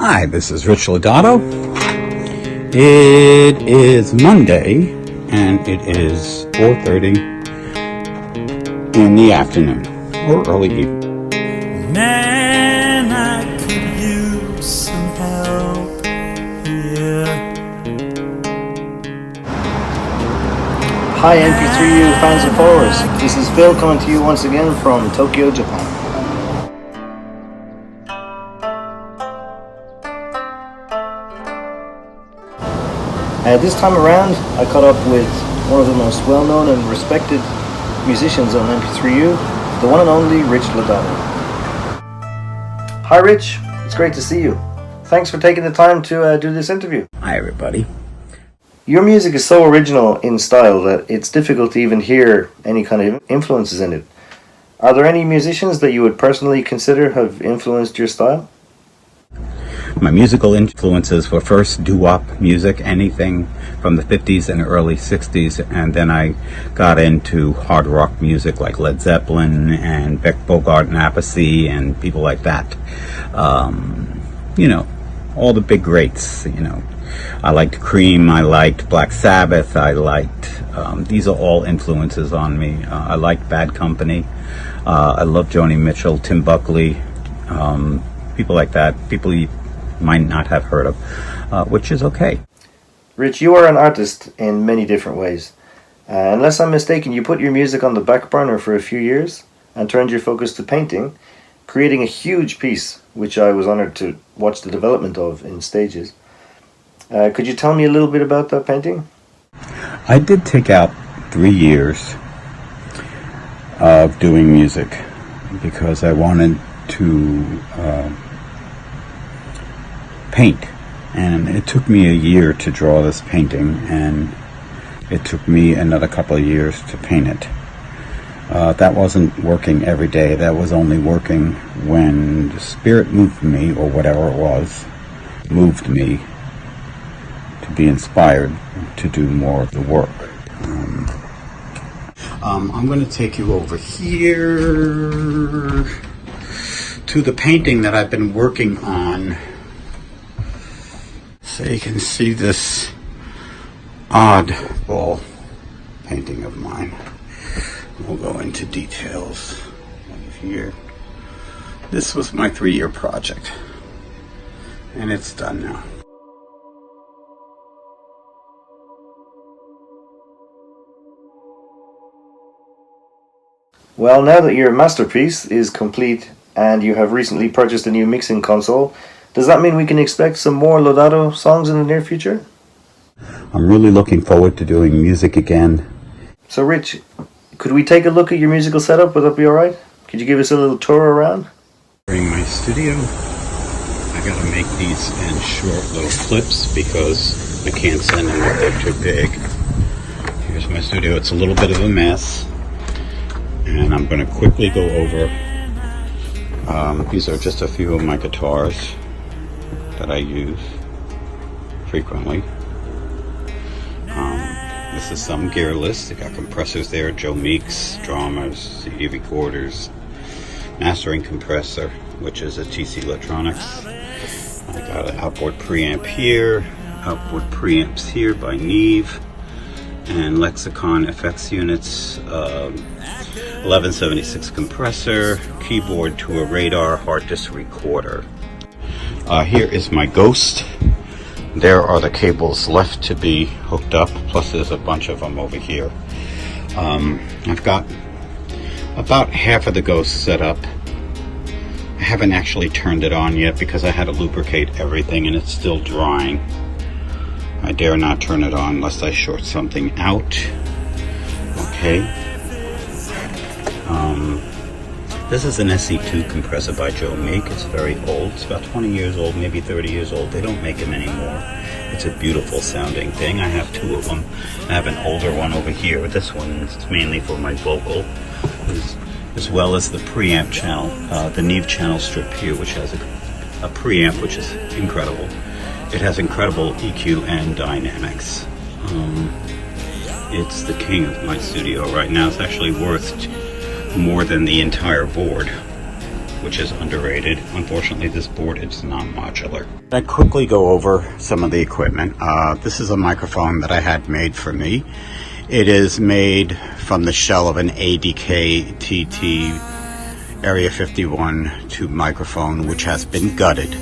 Hi, this is Rich Lodato. It is Monday, and it is 4:30 in the afternoon, or early evening. Man, I could use some help here. Hi MP3U fans and followers, this is Phil coming to you once again from Tokyo, Japan. This time around, I caught up with one of the most well-known and respected musicians on MP3U, the one and only Rich Lodato. Hi Rich, it's great to see you. Thanks for taking the time to do this interview. Hi, everybody. Your music is so original in style that it's difficult to even hear any kind of influences in it. Are there any musicians that you would personally consider have influenced your style? My musical influences were first doo-wop music, anything from the 50s and early 60s, and then I got into hard rock music like Led Zeppelin and Beck, Bogart and Appice and people like that. All the big greats, I liked Cream, I liked Black Sabbath, these are all influences on me. I liked Bad Company, I love Joni Mitchell, Tim Buckley, people like that, people you might not have heard of, which is okay. Rich, you are an artist in many different ways. Unless I'm mistaken, you put your music on the back burner for a few years and turned your focus to painting, creating a huge piece, which I was honored to watch the development of in stages. Could you tell me a little bit about that painting? I did take out 3 years of doing music because I wanted to paint, and it took me a year to draw this painting, and it took me another couple of years to paint it. That wasn't working every day. That was only working when the spirit moved me, or whatever it was, moved me to be inspired to do more of the work. I'm going to take you over here to the painting that I've been working on, so you can see this oddball painting of mine. We'll go into details here. This was my 3-year project, and it's done now. Well, now that your masterpiece is complete and you have recently purchased a new mixing console, does that mean we can expect some more Lodato songs in the near future? I'm really looking forward to doing music again. So Rich, could we take a look at your musical setup? Would that be alright? Could you give us a little tour around? During my studio, I gotta make these in short little clips because I can't send them if they're too big. Here's my studio. It's a little bit of a mess, and I'm gonna quickly go over. These are just a few of my guitars that I use frequently. This is some gear list. They got compressors there, Joe Meeks, drummers, CD recorders, mastering compressor, which is a TC Electronics. I got an outboard preamp here, outboard preamps here by Neve, and Lexicon FX units, 1176 compressor, keyboard to a radar, hard disk recorder. Here is my Ghost. There are the cables left to be hooked up, plus there's a bunch of them over here. I've got about half of the Ghost set up. I haven't actually turned it on yet because I had to lubricate everything and it's still drying. I dare not turn it on unless I short something out. Okay. This is an SC2 compressor by Joe Meek. It's very old. It's about 20 years old, maybe 30 years old. They don't make them anymore. It's a beautiful sounding thing. I have 2 of them. I have an older one over here. This one is mainly for my vocal, as well as the preamp channel, the Neve channel strip here, which has a preamp, which is incredible. It has incredible EQ and dynamics. It's the king of my studio right now. It's actually worth more than the entire board. which is underrated. Unfortunately, this board is non-modular. I quickly go over some of the equipment. This is a microphone that I had made for me. It is made from the shell of an ADK TT Area 51 tube microphone, which has been gutted,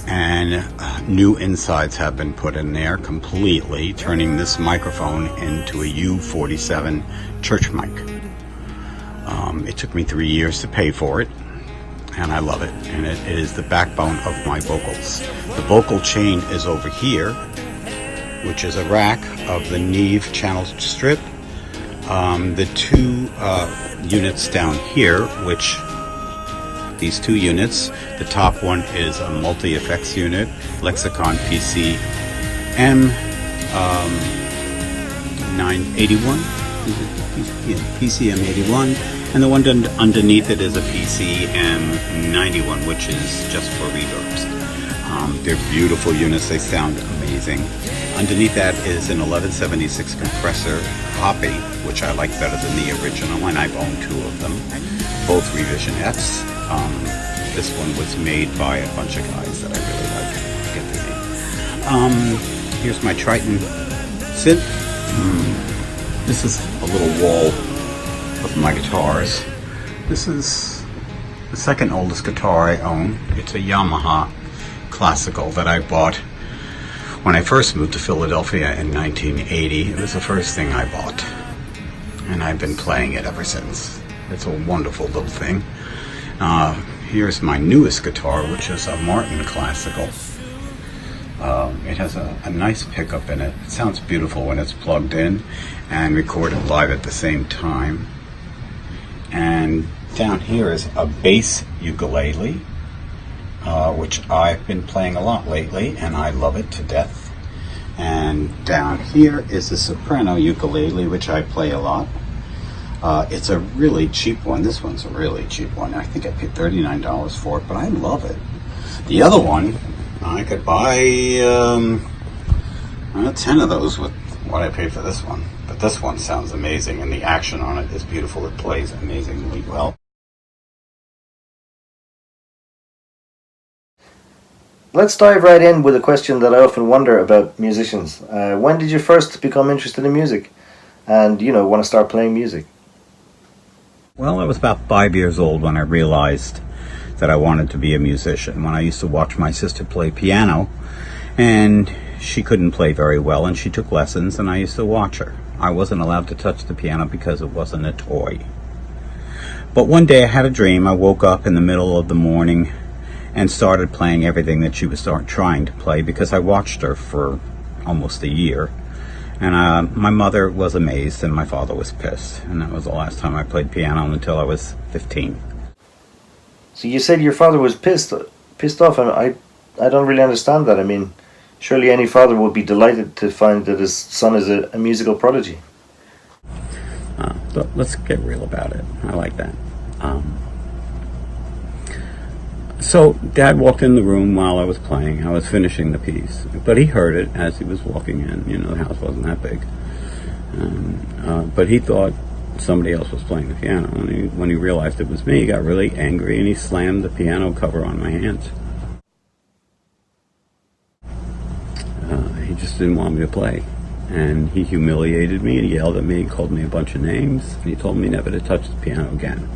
and new insides have been put in there completely, turning this microphone into a U47 church mic. It took me 3 years to pay for it, and I love it, and it is the backbone of my vocals. The vocal chain is over here, which is a rack of the Neve channel strip. The two units down here, which these two units, the top one is a multi-effects unit, Lexicon PCM 981, PCM 81, and the one underneath it is a PCM 91, which is just for reverbs. They're beautiful units, they sound amazing. Underneath that is an 1176 compressor Hoppy, which I like better than the original, and I've owned two of them, both Revision Fs. This one was made by a bunch of guys that I really like. I forget their name. Here's my Triton synth. This is a little wall of my guitars. This is the second oldest guitar I own. It's a Yamaha Classical that I bought when I first moved to Philadelphia in 1980. It was the first thing I bought, and I've been playing it ever since. It's a wonderful little thing. Here's my newest guitar, which is a Martin Classical. It has a nice pickup in it. It sounds beautiful when it's plugged in and recorded live at the same time. And down here is a bass ukulele, which I've been playing a lot lately, and I love it to death. And down here is a soprano ukulele, which I play a lot. It's a really cheap one. This one's a really cheap one. I think I paid $39 for it, but I love it. The other one, I could buy 10 of those with what I paid for this one. But this one sounds amazing, and the action on it is beautiful. It plays amazingly well. Let's dive right in with a question that I often wonder about musicians. When did you first become interested in music and, want to start playing music? Well, I was about 5 years old when I realized that I wanted to be a musician. When I used to watch my sister play piano, and she couldn't play very well, and she took lessons, and I used to watch her. I wasn't allowed to touch the piano because it wasn't a toy. But one day I had a dream. I woke up in the middle of the morning and started playing everything that she was trying to play, because I watched her for almost a year. And my mother was amazed, and my father was pissed. And that was the last time I played piano until I was 15. So you said your father was pissed off, and I don't really understand that. I mean, surely any father would be delighted to find that his son is a musical prodigy. So let's get real about it. I like that. So Dad walked in the room while I was playing. I was finishing the piece, but he heard it as he was walking in. The house wasn't that big. But he thought somebody else was playing the piano. And when he realized it was me, he got really angry, and he slammed the piano cover on my hands. He just didn't want me to play. And he humiliated me, and he yelled at me, and called me a bunch of names, and he told me never to touch the piano again.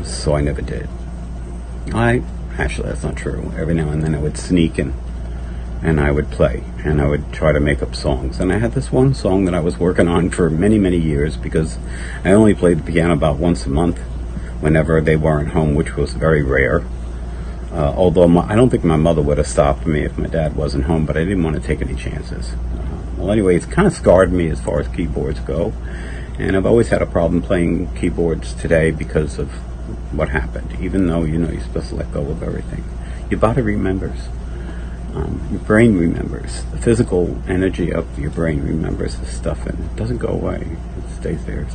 So I never did. Actually, that's not true. Every now and then I would sneak in, and I would play, and I would try to make up songs. And I had this one song that I was working on for many, many years, because I only played the piano about once a month whenever they weren't home, which was very rare. Although I don't think my mother would have stopped me if my dad wasn't home, but I didn't want to take any chances. Well, anyway, it's kind of scarred me as far as keyboards go. And I've always had a problem playing keyboards today because of what happened. Even though, you're supposed to let go of everything. Your body remembers. Your brain remembers. The physical energy of your brain remembers the stuff, and it doesn't go away. It stays there.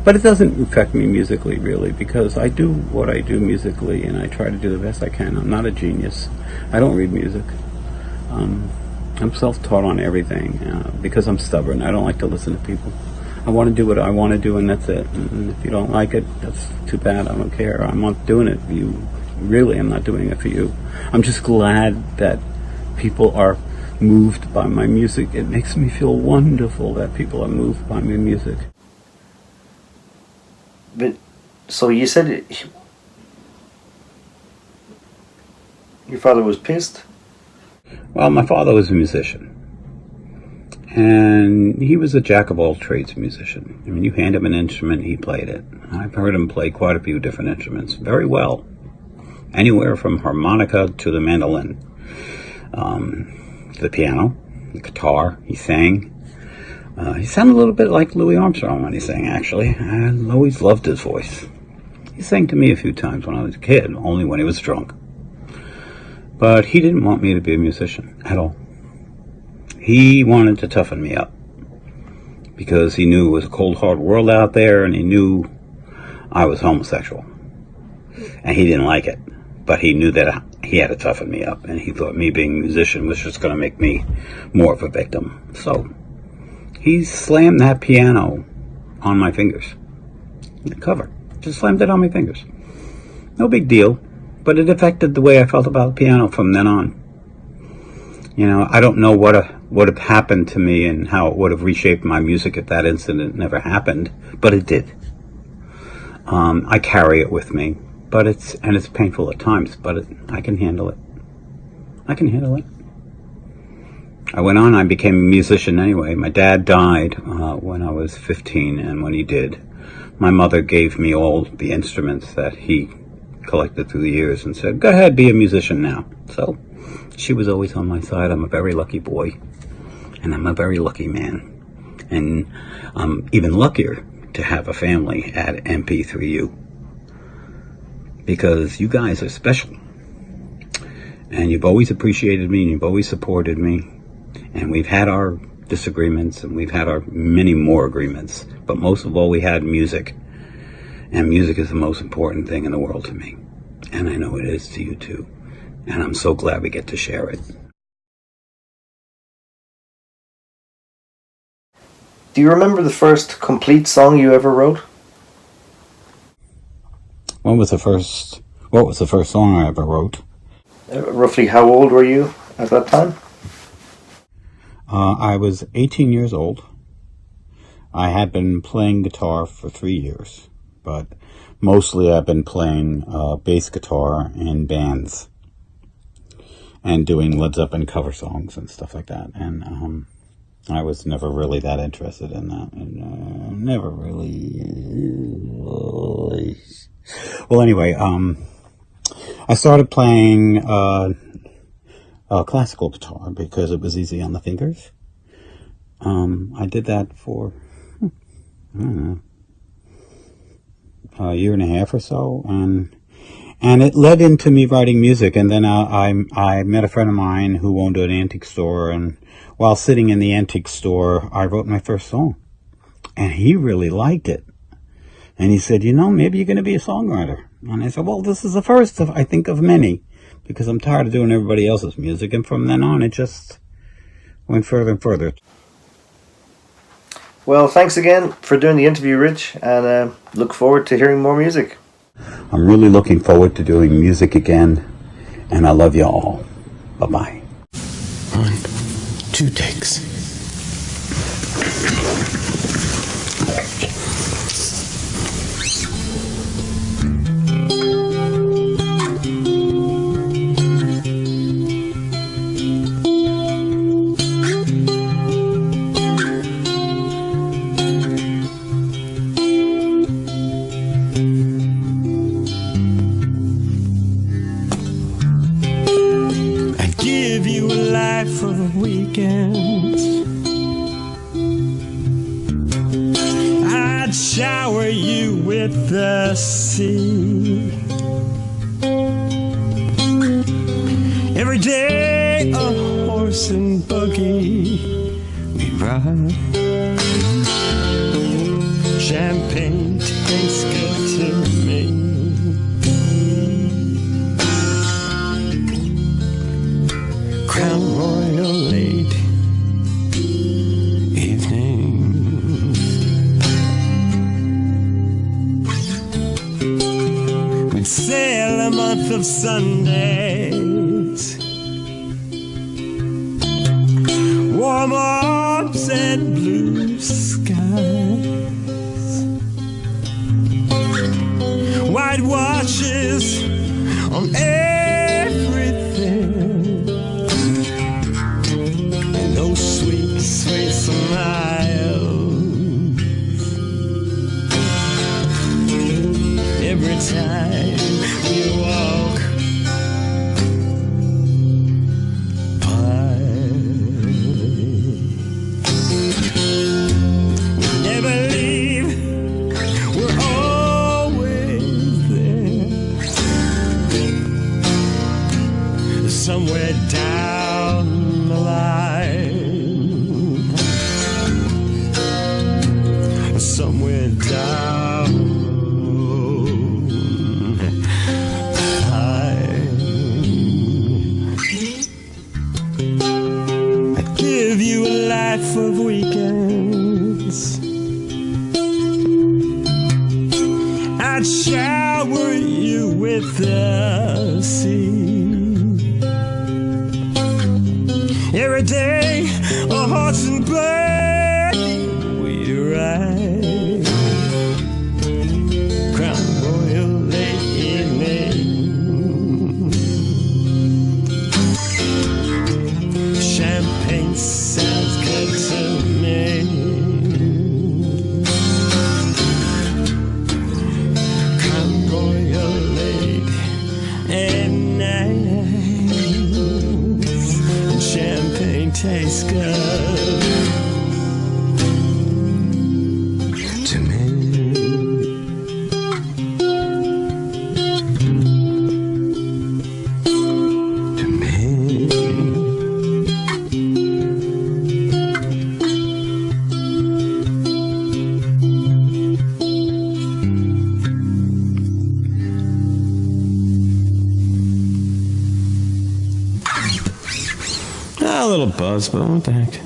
But it doesn't affect me musically, really, because I do what I do musically, and I try to do the best I can. I'm not a genius. I don't read music. I'm self-taught on everything because I'm stubborn. I don't like to listen to people. I want to do what I want to do, and that's it. And if you don't like it, that's too bad. I don't care. I'm not doing it for you. Really, I'm not doing it for you. I'm just glad that people are moved by my music. It makes me feel wonderful that people are moved by my music. But so you said your father was pissed? Well, my father was a musician. And he was a jack of all trades musician. I mean, you hand him an instrument, he played it. I've heard him play quite a few different instruments very well. Anywhere from harmonica to the mandolin, the piano, the guitar. He sang. He sounded a little bit like Louis Armstrong when he sang, actually. I always loved his voice. He sang to me a few times when I was a kid, only when he was drunk. But he didn't want me to be a musician at all. He wanted to toughen me up because he knew it was a cold, hard world out there, and he knew I was homosexual. And he didn't like it, but he knew that he had to toughen me up, and he thought me being a musician was just going to make me more of a victim. So he slammed that piano on my fingers. The cover. Just slammed it on my fingers. No big deal, but it affected the way I felt about the piano from then on. You know, I don't know what would have happened to me and how it would have reshaped my music if that incident never happened, but it did. I carry it with me, but it's painful at times, but I can handle it. I can handle it. I went on, I became a musician anyway. My dad died when I was 15, and when he did, my mother gave me all the instruments that he collected through the years and said, go ahead, be a musician now. So she was always on my side. I'm a very lucky boy, and I'm a very lucky man. And I'm even luckier to have a family at MP3U, because you guys are special. And you've always appreciated me, and you've always supported me. And we've had our disagreements, and we've had our many more agreements. But most of all, we had music. And music is the most important thing in the world to me. And I know it is to you too. And I'm so glad we get to share it. Do you remember the first complete song you ever wrote? What was the first song I ever wrote? Roughly how old were you at that time? I was 18 years old. I had been playing guitar for 3 years, but mostly I've been playing bass guitar in bands and doing Led Zeppelin cover songs and stuff like that. And I was never really that interested in that. And, never really. Well, anyway, I started playing classical guitar because it was easy on the fingers. I did that for, I don't know, a year and a half or so, and it led into me writing music. And then I met a friend of mine who owned an antique store, and while sitting in the antique store, I wrote my first song, and he really liked it. And he said, you know, maybe you're going to be a songwriter. And I said, well, this is the first of, I think, of many, because I'm tired of doing everybody else's music. And from then on, it just went further and further. Well, thanks again for doing the interview, Rich, and look forward to hearing more music. I'm really looking forward to doing music again, and I love you all. Bye-bye. 1, 2 takes. Give you a life of weekends. I'd shower you with the sea. Every day a horse and buggy we ride. Champagne tastes good to me. Crown Royal late evening. we'd sail a month of Sundays, warm arms and blue skies, white watches on everything, and those sweet, sweet smiles every time we walk by. We never leave, we're always there, somewhere down the line, somewhere down the line. I'd give you a life of weekends, I'd shower you with the sea. Every day, a horse and buggy we ride, Crown Royal late evening, champagne sounds good to me. Crown Royal late at night, champagne tastes good to me. To me. A little buzz, but what the heck?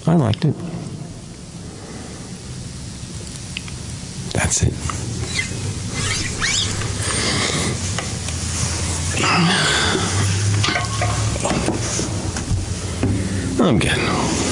I liked it. That's it. I'm good.